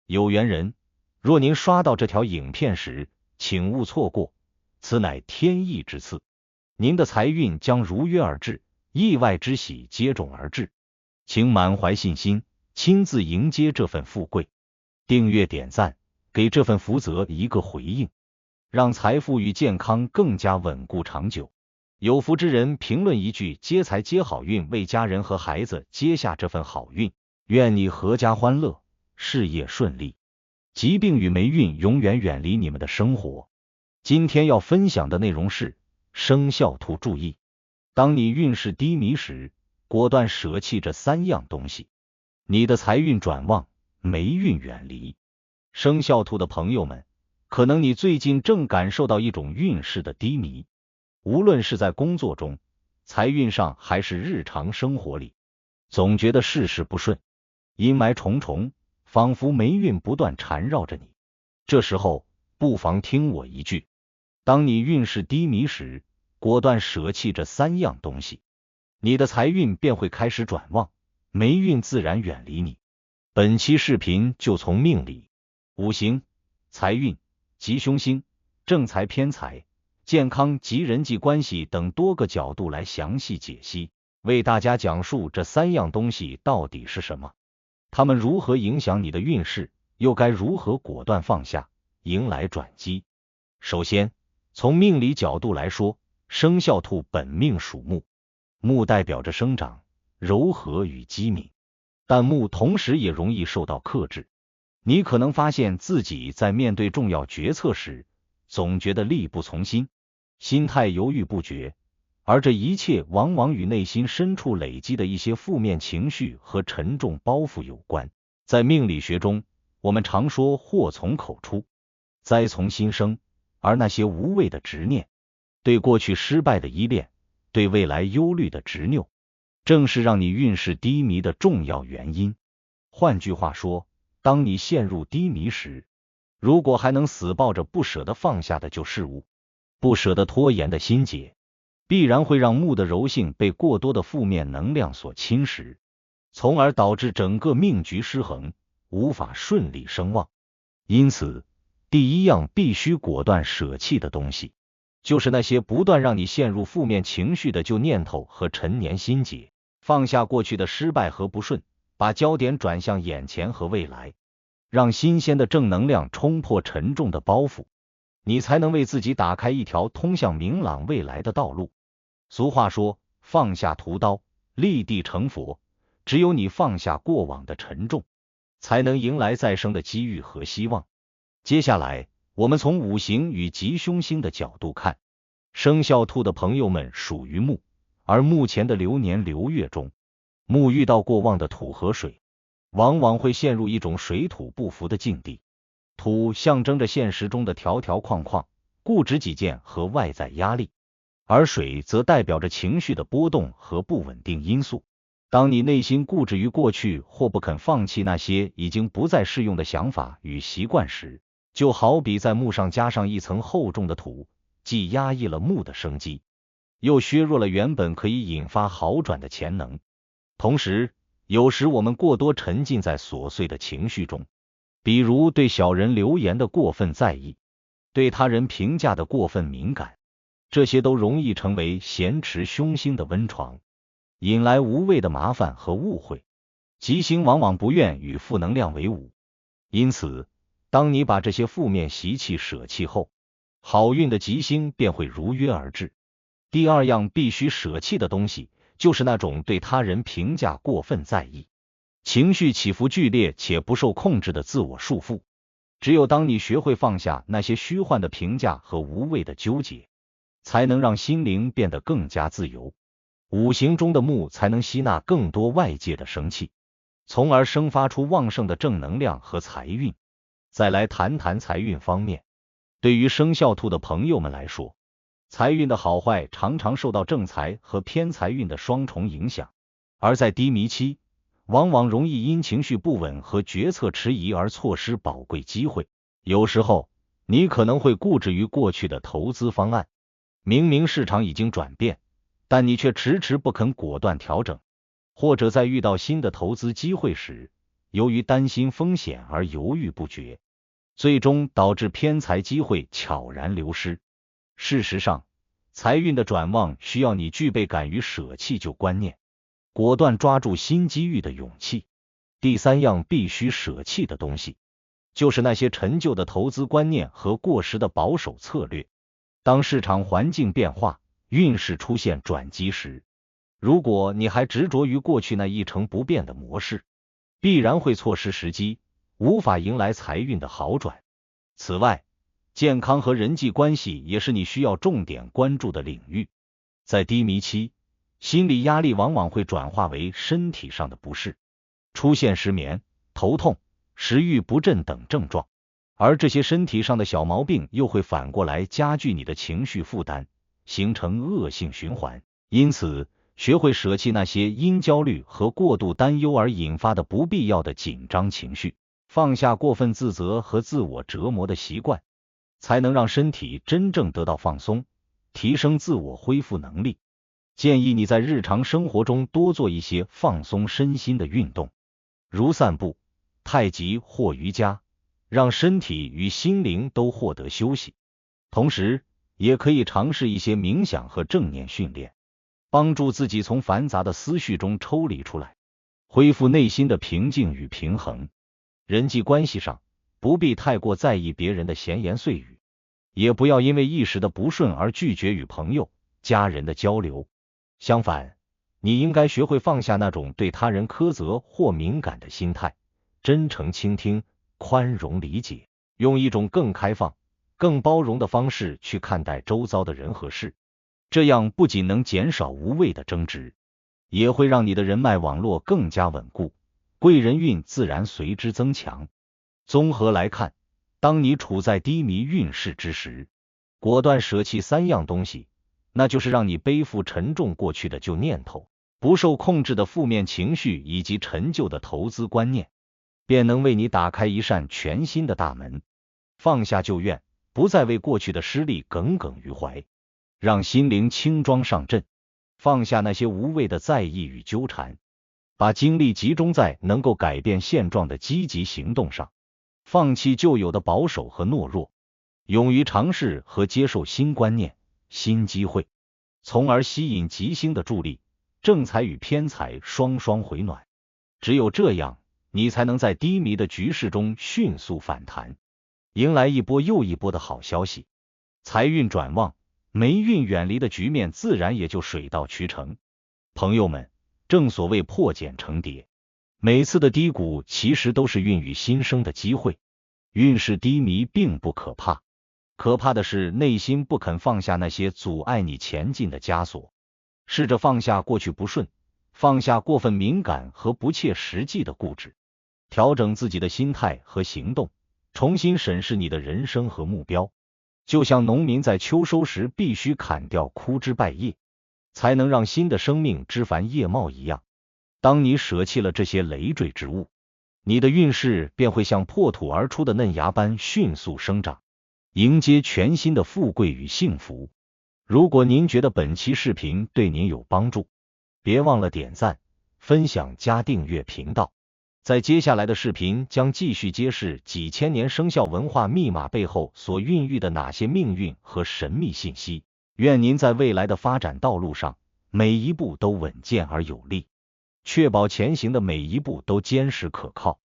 有缘人，若您刷到这条影片时，请勿错过，此乃天意之赐，您的财运将如约而至，意外之喜接踵而至，请满怀信心，亲自迎接这份富贵。订阅点赞，给这份福泽一个回应，让财富与健康更加稳固长久。有福之人评论一句接财接好运，为家人和孩子接下这份好运，愿你阖家欢乐，事业顺利，疾病与霉运永远远离你们的生活。今天要分享的内容是生肖兔注意，当你运势低迷时，果断舍弃这3样东西，你的财运转旺，霉运远离。生肖兔的朋友们，可能你最近正感受到一种运势的低迷，无论是在工作中、财运上还是日常生活里，总觉得事事不顺，阴霾重重，仿佛霉运不断缠绕着你。这时候不妨听我一句，当你运势低迷时，果断舍弃这3样东西，你的财运便会开始转旺，霉运自然远离你。本期视频就从命理、五行、财运、吉凶星、正财偏财、健康及人际关系等多个角度来详细解析，为大家讲述这3样东西到底是什么，它们如何影响你的运势，又该如何果断放下，迎来转机。首先，从命理角度来说，生肖兔本命属木，木代表着生长、柔和与机敏，但木同时也容易受到克制。你可能发现自己在面对重要决策时，总觉得力不从心，心态犹豫不决，而这一切往往与内心深处累积的一些负面情绪和沉重包袱有关。在命理学中，我们常说祸从口出，灾从心生，而那些无谓的执念，对过去失败的依恋，对未来忧虑的执拗，正是让你运势低迷的重要原因。换句话说，当你陷入低迷时，如果还能死抱着不舍得放下的旧事物，不舍得拖延的心结，必然会让木的柔性被过多的负面能量所侵蚀，从而导致整个命局失衡，无法顺利声望。因此，第1样必须果断舍弃的东西，就是那些不断让你陷入负面情绪的旧念头和陈年心结。放下过去的失败和不顺，把焦点转向眼前和未来，让新鲜的正能量冲破沉重的包袱，你才能为自己打开一条通向明朗未来的道路。俗话说，放下屠刀，立地成佛，只有你放下过往的沉重，才能迎来再生的机遇和希望。接下来，我们从五行与吉凶星的角度看，生肖兔的朋友们属于木，而目前的流年流月中，木遇到过旺的土和水，往往会陷入一种水土不服的境地。土象征着现实中的条条框框、固执己见和外在压力，而水则代表着情绪的波动和不稳定因素。当你内心固执于过去，或不肯放弃那些已经不再适用的想法与习惯时，就好比在木上加上一层厚重的土，既压抑了木的生机，又削弱了原本可以引发好转的潜能。同时，有时我们过多沉浸在琐碎的情绪中，比如对小人流言的过分在意，对他人评价的过分敏感，这些都容易成为咸池凶星的温床，引来无谓的麻烦和误会。吉星往往不愿与负能量为伍，因此，当你把这些负面习气舍弃后，好运的吉星便会如约而至。第2样必须舍弃的东西，就是那种对他人评价过分在意，情绪起伏剧烈且不受控制的自我束缚。只有当你学会放下那些虚幻的评价和无谓的纠结，才能让心灵变得更加自由。五行中的木才能吸纳更多外界的生气，从而生发出旺盛的正能量和财运。再来谈谈财运方面，对于生肖兔的朋友们来说，财运的好坏常常受到正财和偏财运的双重影响，而在低迷期，往往容易因情绪不稳和决策迟疑而错失宝贵机会。有时候，你可能会固执于过去的投资方案，明明市场已经转变，但你却迟迟不肯果断调整，或者在遇到新的投资机会时，由于担心风险而犹豫不决，最终导致偏财机会悄然流失。事实上，财运的转旺需要你具备敢于舍弃旧观念，果断抓住新机遇的勇气。第三样必须舍弃的东西，就是那些陈旧的投资观念和过时的保守策略。当市场环境变化，运势出现转机时，如果你还执着于过去那一成不变的模式，必然会错失时机，无法迎来财运的好转。此外，健康和人际关系也是你需要重点关注的领域。在低迷期，心理压力往往会转化为身体上的不适，出现失眠、头痛、食欲不振等症状，而这些身体上的小毛病又会反过来加剧你的情绪负担，形成恶性循环。因此，学会舍弃那些因焦虑和过度担忧而引发的不必要的紧张情绪，放下过分自责和自我折磨的习惯，才能让身体真正得到放松，提升自我恢复能力。建议你在日常生活中多做一些放松身心的运动，如散步、太极或瑜伽，让身体与心灵都获得休息。同时，也可以尝试一些冥想和正念训练，帮助自己从繁杂的思绪中抽离出来，恢复内心的平静与平衡。人际关系上，不必太过在意别人的闲言碎语，也不要因为一时的不顺而拒绝与朋友、家人的交流。相反，你应该学会放下那种对他人苛责或敏感的心态，真诚倾听，宽容理解，用一种更开放、更包容的方式去看待周遭的人和事。这样不仅能减少无谓的争执，也会让你的人脉网络更加稳固，贵人运自然随之增强。综合来看，当你处在低迷运势之时，果断舍弃三样东西，那就是让你背负沉重过去的旧念头、不受控制的负面情绪以及陈旧的投资观念，便能为你打开一扇全新的大门。放下旧怨，不再为过去的失利耿耿于怀，让心灵轻装上阵，放下那些无谓的在意与纠缠，把精力集中在能够改变现状的积极行动上，放弃旧有的保守和懦弱，勇于尝试和接受新观念、新机会，从而吸引吉星的助力，正财与偏财双双回暖。只有这样，你才能在低迷的局势中迅速反弹，迎来一波又一波的好消息。财运转旺，霉运远离的局面自然也就水到渠成。朋友们，正所谓破茧成蝶，每次的低谷其实都是孕育新生的机会。运势低迷并不可怕，可怕的是内心不肯放下那些阻碍你前进的枷锁。试着放下过去不顺，放下过分敏感和不切实际的固执，调整自己的心态和行动，重新审视你的人生和目标。就像农民在秋收时必须砍掉枯枝败叶，才能让新的生命枝繁叶茂一样。当你舍弃了这些累赘之物，你的运势便会像破土而出的嫩芽般迅速生长，迎接全新的富贵与幸福。如果您觉得本期视频对您有帮助，别忘了点赞、分享加订阅频道。在接下来的视频将继续揭示几千年生肖文化密码背后所孕育的哪些命运和神秘信息。愿您在未来的发展道路上，每一步都稳健而有力，确保前行的每一步都坚实可靠。